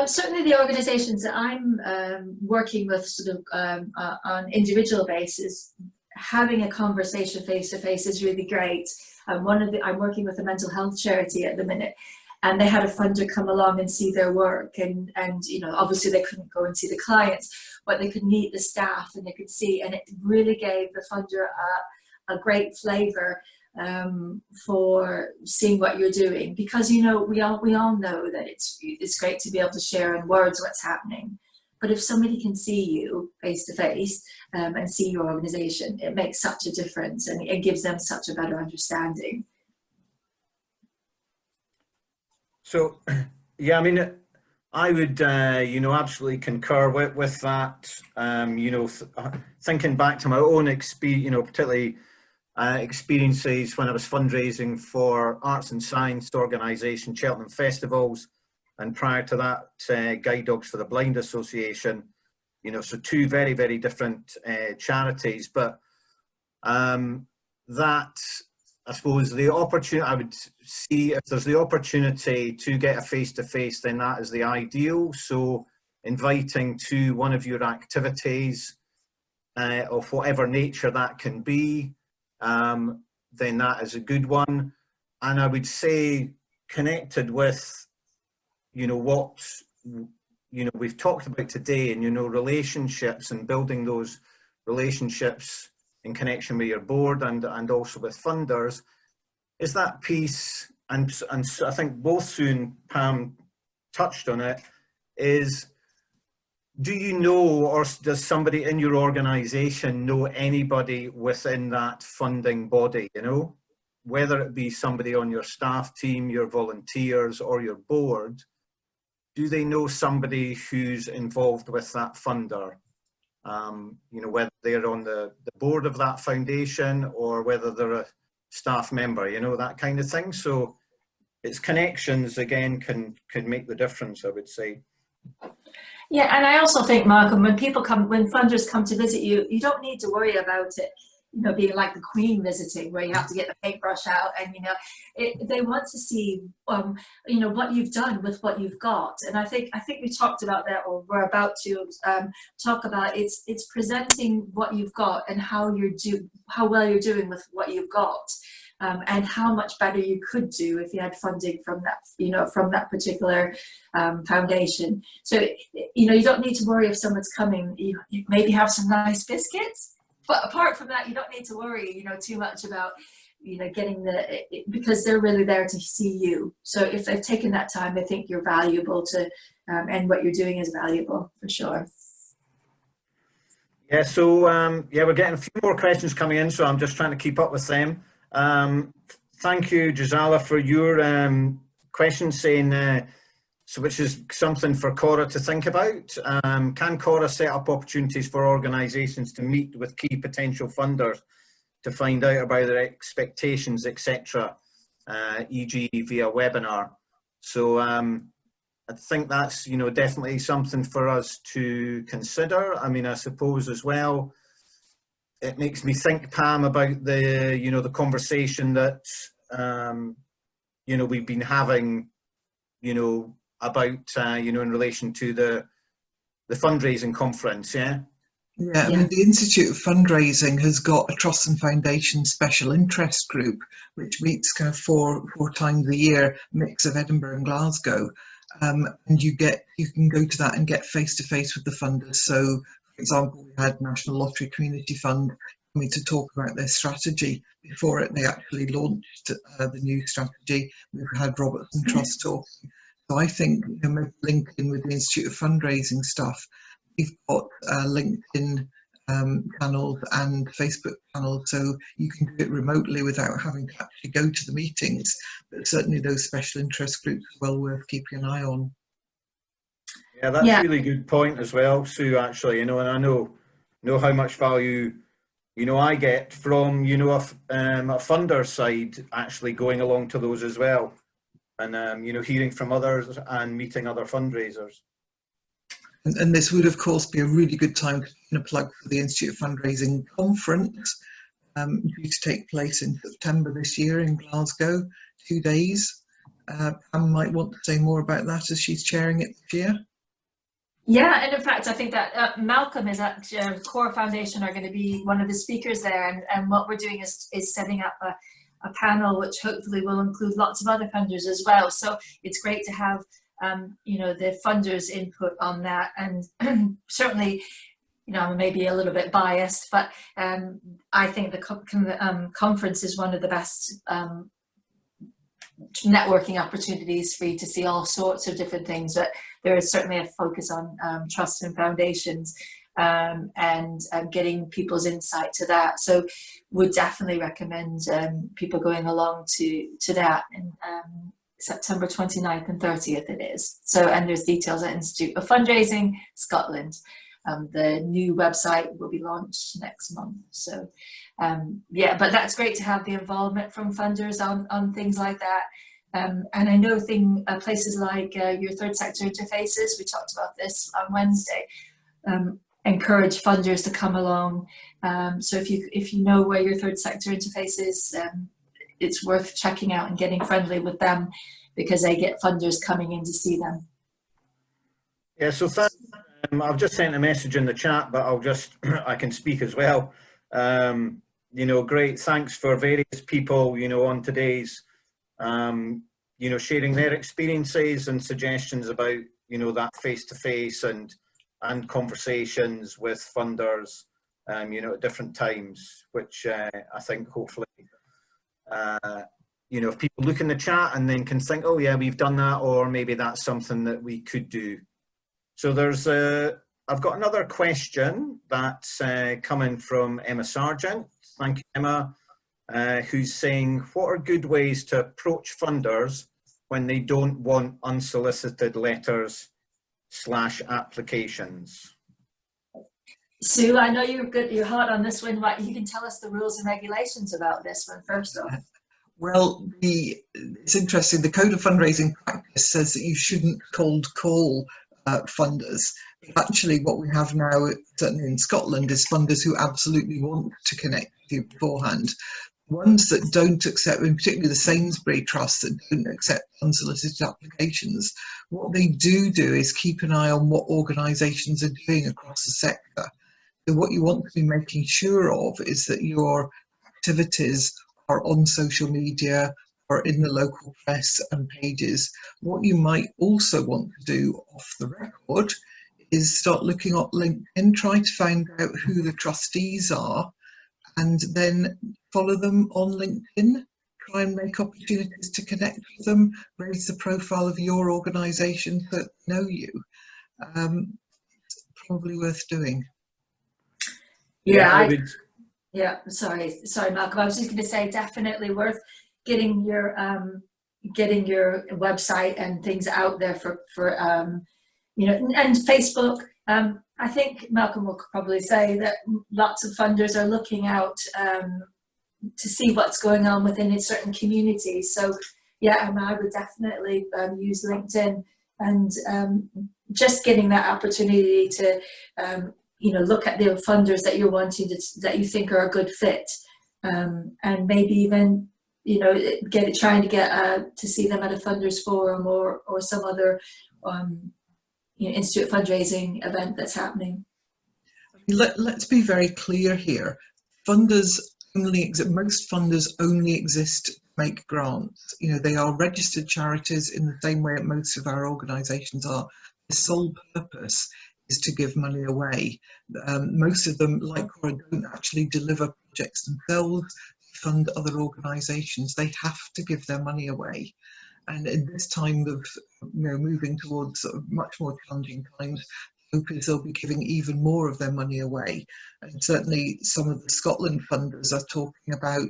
Certainly the organisations that I'm working with sort of on individual basis, having a conversation face-to-face is really great. I'm working with a mental health charity at the minute, and they had a funder come along and see their work, and you know, obviously they couldn't go and see the clients, but they could meet the staff and they could see, and it really gave the funder a great flavour for seeing what you're doing, because you know we all know that it's great to be able to share in words what's happening, but if somebody can see you face to face and see your organization, it makes such a difference, and it gives them such a better understanding. So, yeah, I mean, I would, you know, absolutely concur with that. You know, thinking back to my own experience, you know, particularly experiences when I was fundraising for arts and science organisation, Cheltenham Festivals, and prior to that, Guide Dogs for the Blind Association. You know, so two very, very different charities, but that, I suppose, the opportunity, I would see if there's the opportunity to get a face-to-face, then that is the ideal. So inviting to one of your activities of whatever nature that can be, then that is a good one. And I would say connected with, you know, what, you know, we've talked about today, and, you know, relationships and building those relationships in connection with your board and also with funders, is that piece, and I think both Sue and Pam touched on it, is, do you know, or does somebody in your organisation know anybody within that funding body, you know, whether it be somebody on your staff team, your volunteers, or your board? Do they know somebody who's involved with that funder? You know, whether they're on the board of that foundation or whether they're a staff member, you know, that kind of thing. So it's connections, again, can make the difference, I would say. Yeah, and I also think, Malcolm, when funders come to visit you, you don't need to worry about it, you know, being like the Queen visiting, where you have to get the paintbrush out, and you know, they want to see, you know, what you've done with what you've got. And I think we talked about that, or we're about to talk about. It's presenting what you've got and how well you're doing with what you've got. And how much better you could do if you had funding from that, you know, from that particular foundation. So, you know, you don't need to worry if someone's coming. You maybe have some nice biscuits, but apart from that, you don't need to worry, you know, too much about, you know, getting because they're really there to see you. So if they've taken that time, I think you're valuable to, and what you're doing is valuable for sure. Yeah, so yeah, we're getting a few more questions coming in, so I'm just trying to keep up with them. Thank you, Gisela, for your question, saying, so which is something for Cora to think about. Can Cora set up opportunities for organisations to meet with key potential funders to find out about their expectations, etc., e.g. via webinar? So I think that's, you know, definitely something for us to consider. I mean, I suppose as well, it makes me think, Pam, about the, you know, the conversation that, you know, we've been having, you know, about, you know, in relation to the fundraising conference, yeah? Yeah, I mean, the Institute of Fundraising has got a Trust and Foundation special interest group, which meets kind of four times a year, mix of Edinburgh and Glasgow. And you can go to that and get face-to-face with the funders. So, for example, we had National Lottery Community Fund coming to talk about their strategy. Before they actually launched the new strategy, we've had Robertson Trust talking. So I think, you know, maybe link in with the Institute of Fundraising stuff. We've got LinkedIn channels and Facebook channels, so you can do it remotely without having to actually go to the meetings. But certainly those special interest groups are well worth keeping an eye on. Yeah, that's a really good point as well, Sue, actually, you know, and I know how much value, you know, I get from, you know, a funder side actually going along to those as well. And, you know, hearing from others and meeting other fundraisers. And this would, of course, be a really good time to plug for the Institute of Fundraising conference due to take place in September this year in Glasgow, 2 days. Pam might want to say more about that as she's chairing it this year. Yeah, and in fact, I think that Malcolm is at Core Foundation are going to be one of the speakers there, and what we're doing is setting up a panel which hopefully will include lots of other funders as well. So it's great to have you know, the funders' input on that, and certainly you know, I'm maybe a little bit biased, but I think the conference is one of the best networking opportunities for you to see all sorts of different things, but there is certainly a focus on trusts and foundations, and getting people's insight to that. So would definitely recommend people going along to that, and September 29th and 30th it is. So, and there's details at Institute of Fundraising Scotland. The new website will be launched next month. So yeah, but that's great to have the involvement from funders on things like that. And I know places like your third sector interfaces, we talked about this on Wednesday, encourage funders to come along. So if you know where your third sector interface is, it's worth checking out and getting friendly with them, because they get funders coming in to see them. Yeah, so thanks. I've just sent a message in the chat, but I can speak as well. You know, great, thanks for various people, you know, on today's, you know, sharing their experiences and suggestions about, you know, that face-to-face and conversations with funders, you know, at different times, which I think hopefully, you know, if people look in the chat and then can think, oh yeah, we've done that, or maybe that's something that we could do. So there's I've got another question that's coming from Emma Sargent. Thank you, Emma, who's saying, what are good ways to approach funders when they don't want unsolicited letters / applications? Sue, I know you're hot on this one, but you can tell us the rules and regulations about this one first off. Well, it's interesting. The Code of Fundraising Practice says that you shouldn't cold call funders. But actually, what we have now, certainly in Scotland, is funders who absolutely want to connect with you beforehand. Ones that don't accept, in particular the Sainsbury Trust, that don't accept unsolicited applications, what they do is keep an eye on what organisations are doing across the sector. So what you want to be making sure of is that your activities are on social media or in the local press and pages. What you might also want to do off the record is start looking at LinkedIn, try to find out who the trustees are, and then follow them on LinkedIn. Try and make opportunities to connect with them, raise the profile of your organisation so that they know you. It's probably worth doing. Yeah, sorry, Malcolm. I was just going to say, definitely worth getting your website and things out there for you know, and Facebook. I think Malcolm will probably say that lots of funders are looking out to see what's going on within certain communities. So yeah, I would definitely use LinkedIn, and just getting that opportunity to you know, look at the funders that you're wanting that you think are a good fit, and maybe even, you know, trying to get to see them at a funders forum or some other you know, Institute fundraising event that's happening. Let's be very clear here. Funders most funders only exist to make grants. You know, they are registered charities in the same way that most of our organisations are. The sole purpose is to give money away. Most of them, like Cora, don't actually deliver projects themselves, fund other organisations. They have to give their money away. And in this time of, you know, moving towards sort of much more challenging times, hope is they'll be giving even more of their money away. And certainly some of the Scotland funders are talking about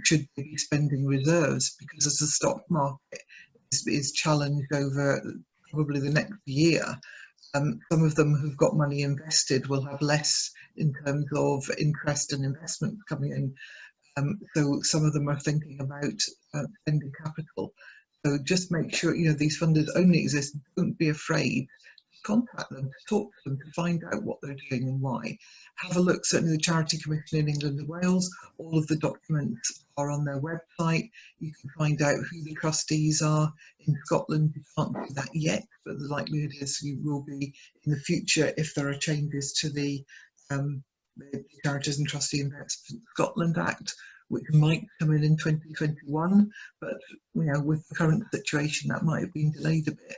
should they be spending reserves, because as the stock market is challenged over probably the next year, some of them who've got money invested will have less in terms of interest and investment coming in. So some of them are thinking about spending capital. So just make sure, you know, these funders only exist. Don't be afraid. Contact them, to talk to them, to find out what they're doing and why. Have a look. Certainly the Charity Commission in England and Wales, all of the documents are on their website. You can find out who the trustees are. In Scotland, you can't do that yet, but the likelihood is you will be in the future if there are changes to the Charities and Trustee Investment Scotland Act, which might come in 2021, but you know, with the current situation that might have been delayed a bit.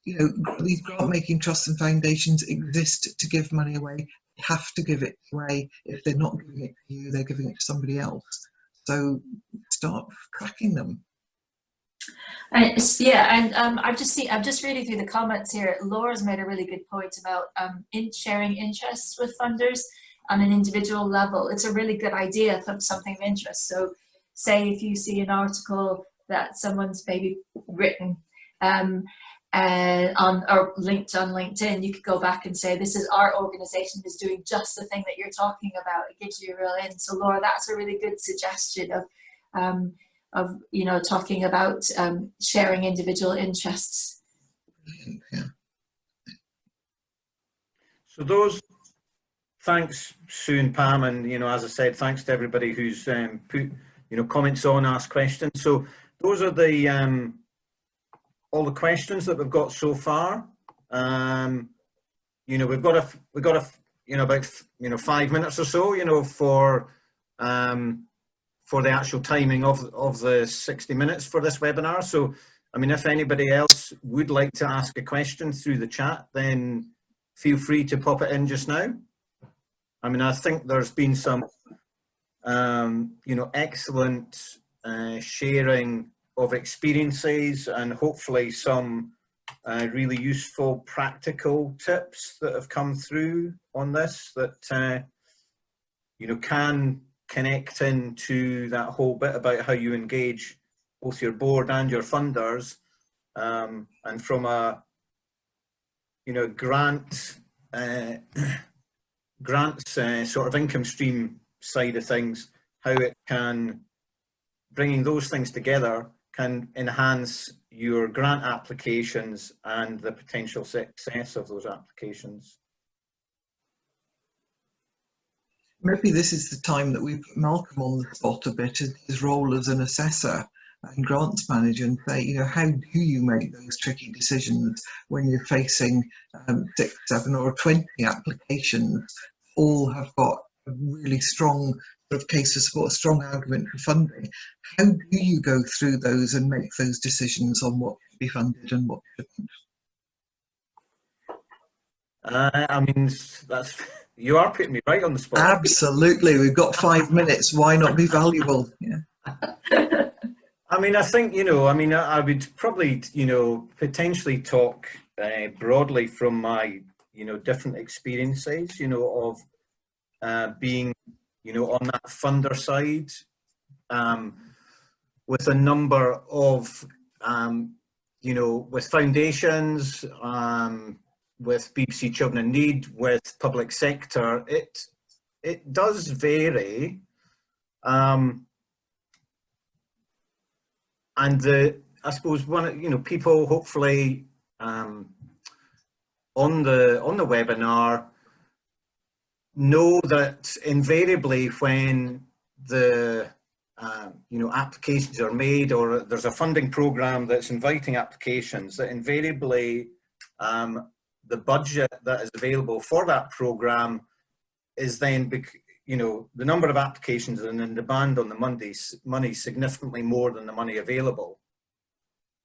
you know, these grant-making trusts and foundations exist to give money away. They have to give it away. If they're not giving it to you, they're giving it to somebody else. So start tracking them. I'm just reading through the comments here. Laura's made a really good point about sharing interests with funders on an individual level. It's a really good idea of something of interest. So say if you see an article that someone's maybe written or linked on LinkedIn, you could go back and say, this is our organization is doing just the thing that you're talking about. It gives you a real in. So Laura, that's a really good suggestion of you know, talking about sharing individual interests. Yeah. So thanks Sue and Pam, and you know, as I said, thanks to everybody who's put, you know, comments on, asked questions. So those are the all the questions that we've got so far. You know, we've got you know, about 5 minutes or so, you know, for the actual timing of the 60 minutes for this webinar. So, I mean, if anybody else would like to ask a question through the chat, then feel free to pop it in just now. I mean, I think there's been some, you know, excellent sharing of experiences, and hopefully some really useful practical tips that have come through on this that, you know, can connect into that whole bit about how you engage both your board and your funders, and from a, you know, grants sort of income stream side of things, how it can, bringing those things together can enhance your grant applications and the potential success of those applications. Maybe this is the time that we put Malcolm on the spot a bit in his role as an assessor and grants manager, and say, you know, how do you make those tricky decisions when you're facing 6, 7 or 20 applications, all have got a really strong sort of case for support, a strong argument for funding? How do you go through those and make those decisions on what should be funded and what shouldn't? I mean, you are putting me right on the spot. Absolutely, we've got 5 minutes. Why not be valuable? Yeah. I mean, I think, you know, I mean, I would probably, you know, potentially talk broadly from my, you know, different experiences, you know, of being, you know, on that funder side, with a number of, you know, with foundations, with BBC Children in Need, with public sector, it does vary. And I suppose you know, people hopefully on the webinar know that invariably when the you know, applications are made, or there's a funding program that's inviting applications, that invariably the budget that is available for that program is then, you know, the number of applications and the demand on the money significantly more than the money available.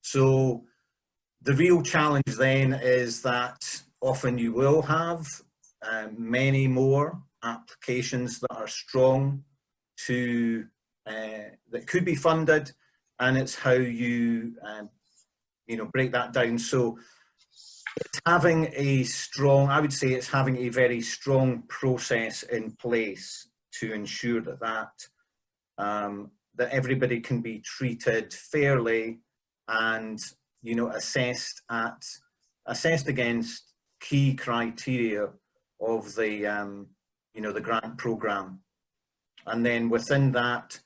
So the real challenge then is that often you will have many more applications that are strong to that could be funded, and it's how you you know, break that down. So it's having a strong, I would say it's having a very strong process in place to ensure that that everybody can be treated fairly and, you know, assessed against key criteria of the you know, the grant program. And then within that,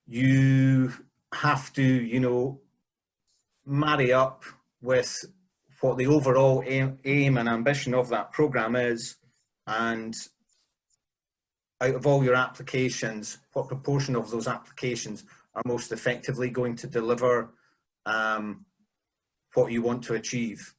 you have to, you know, marry up with what the overall aim and ambition of that program is, and out of all your applications, what proportion of those applications are most effectively going to deliver what you want to achieve.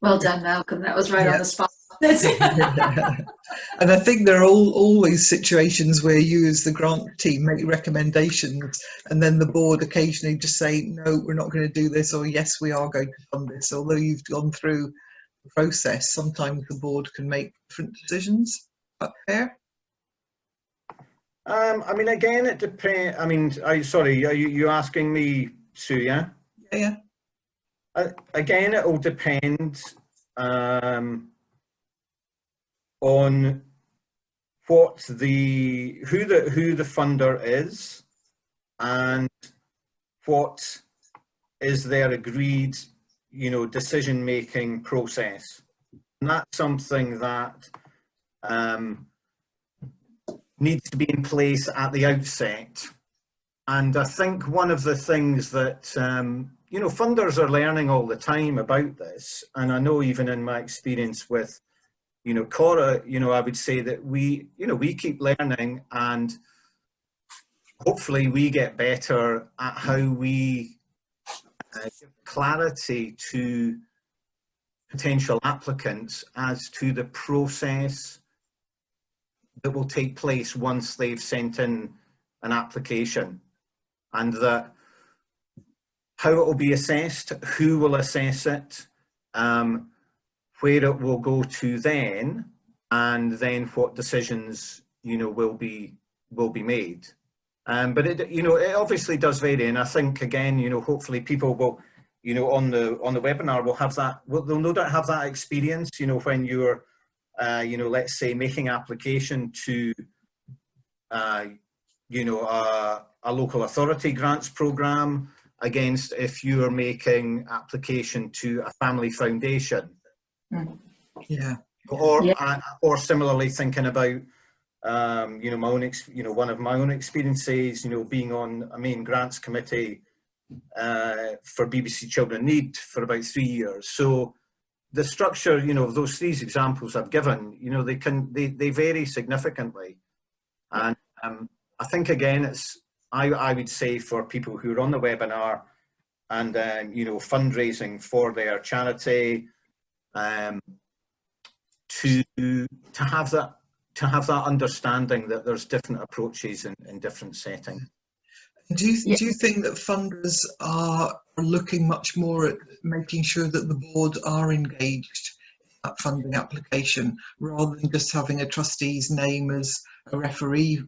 Well done, Malcolm. That was right on the spot. And I think there are always situations where you as the grant team make recommendations and then the board occasionally just say, no, we're not going to do this, or yes, we are going to fund this. Although you've gone through the process, sometimes the board can make different decisions. Is that fair? I mean, again, it depends. I mean, sorry, are you asking me, Sue? Yeah. Yeah. Again, it will depend on what who the funder is and what is their agreed, decision-making process. And that's something that needs to be in place at the outset. And I think one of the things that, funders are learning all the time about this, and I know even in my experience with, Cora, I would say that we keep learning, and hopefully we get better at how we give clarity to potential applicants as to the process that will take place once they've sent in an application, and that how it will be assessed, who will assess it, where it will go to then, and then what decisions will be made. But it obviously does vary, and I think again hopefully people will on the webinar will have that. They'll no doubt have that experience when you're let's say making application to a local authority grants program against if you're making application to a family foundation. Yeah. Or similarly thinking about my own one of my own experiences being on a main grants committee for BBC Children in Need for about 3 years. So the structure of those 3 examples I've given they vary significantly, and I think again I would say for people who are on the webinar and fundraising for their charity, to have that understanding that there's different approaches in different settings. Do you think that funders are looking much more at making sure that the board are engaged in that funding application, rather than just having a trustee's name as a referee,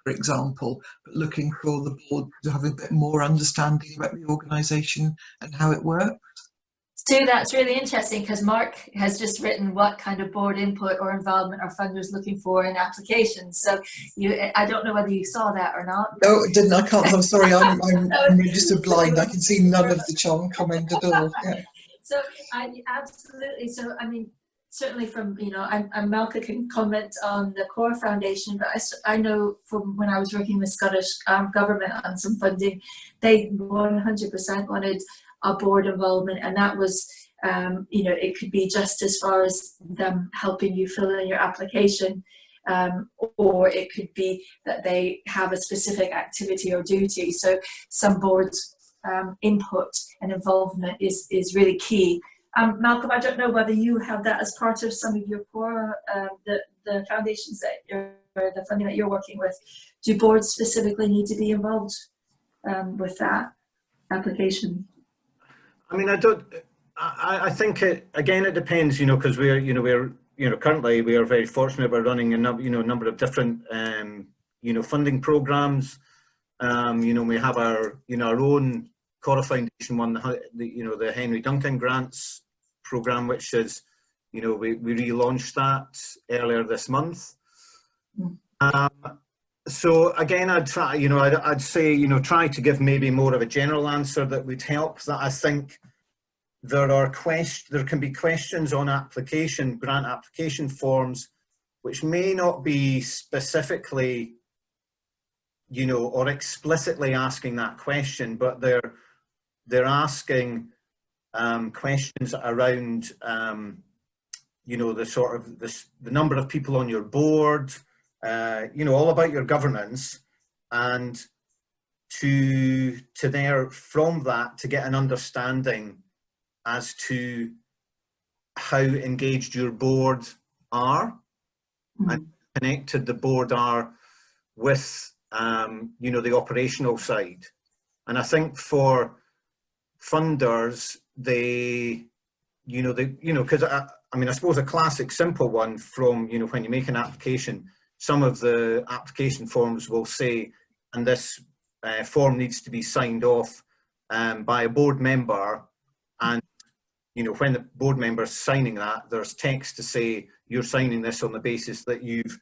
for example, but looking for the board to have a bit more understanding about the organisation and how it works? Sue, that's really interesting, because Mark has just written what kind of board input or involvement are funders looking for in applications. So I don't know whether you saw that or not. No, I didn't. I can't. I'm sorry. I'm registered blind. I can see none of the Chong comment at all. Yeah. So absolutely. So I mean, certainly from and Malka can comment on the Core Foundation, but I know from when I was working with Scottish Government on some funding, they 100% wanted a board involvement, and that was it could be just as far as them helping you fill in your application, or it could be that they have a specific activity or duty. So some boards input and involvement is really key. Malcolm, I don't know whether you have that as part of some of your core the foundations that the funding that you're working with. Do boards specifically need to be involved with that application? I mean, I think it depends, because we're currently we are very fortunate. We're running a number of different funding programs. We have our our own Cora Foundation one, the Henry Duncan Grants program, which is we relaunched that earlier this month. So again, I'd try, I'd say, try to give maybe more of a general answer that would help. That I think there can be questions on grant application forms, which may not be specifically, or explicitly asking that question, but they're asking questions around, the sort of the number of people on your board. All about your governance, and to there from that to get an understanding as to how engaged your board are and connected the board are with, you know, the operational side. And I think for funders, because I mean, I suppose a classic simple one from, you know, when you make an application, some of the application forms will say, and this form needs to be signed off by a board member. And, you know, when the board member is signing that, there's text to say, you're signing this on the basis that you've,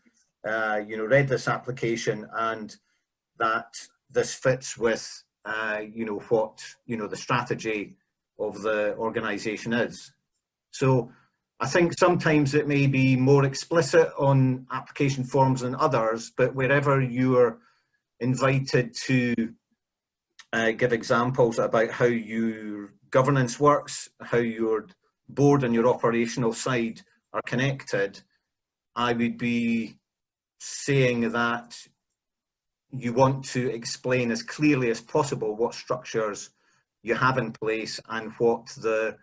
you know, read this application and that this fits with, you know, what, you know, the strategy of the organisation is. So I think sometimes it may be more explicit on application forms than others, but wherever you're invited to give examples about how your governance works, how your board and your operational side are connected, I would be saying that you want to explain as clearly as possible what structures you have in place and what the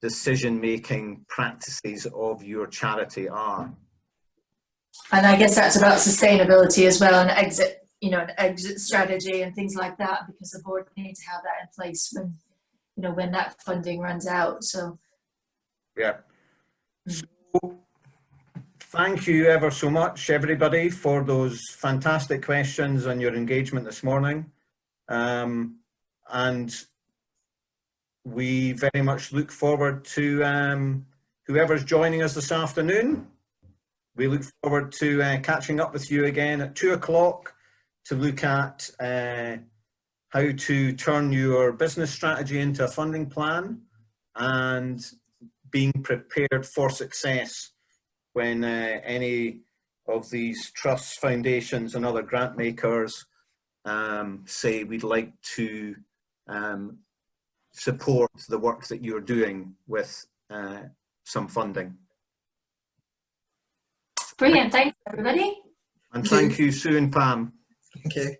decision-making practices of your charity are. And I guess that's about sustainability as well, and exit, you know, an exit strategy and things like that, because the board needs to have that in place when, you know, when that funding runs out. So yeah. So, thank you ever so much, everybody, for those fantastic questions and your engagement this morning. And we very much look forward to whoever's joining us this afternoon. We look forward to catching up with you again at 2 o'clock to look at how to turn your business strategy into a funding plan and being prepared for success when any of these trusts, foundations and other grant makers say we'd like to support the work that you're doing with some funding. brilliant, thanks everybody. And thank you, Sue and Pam. Thank you.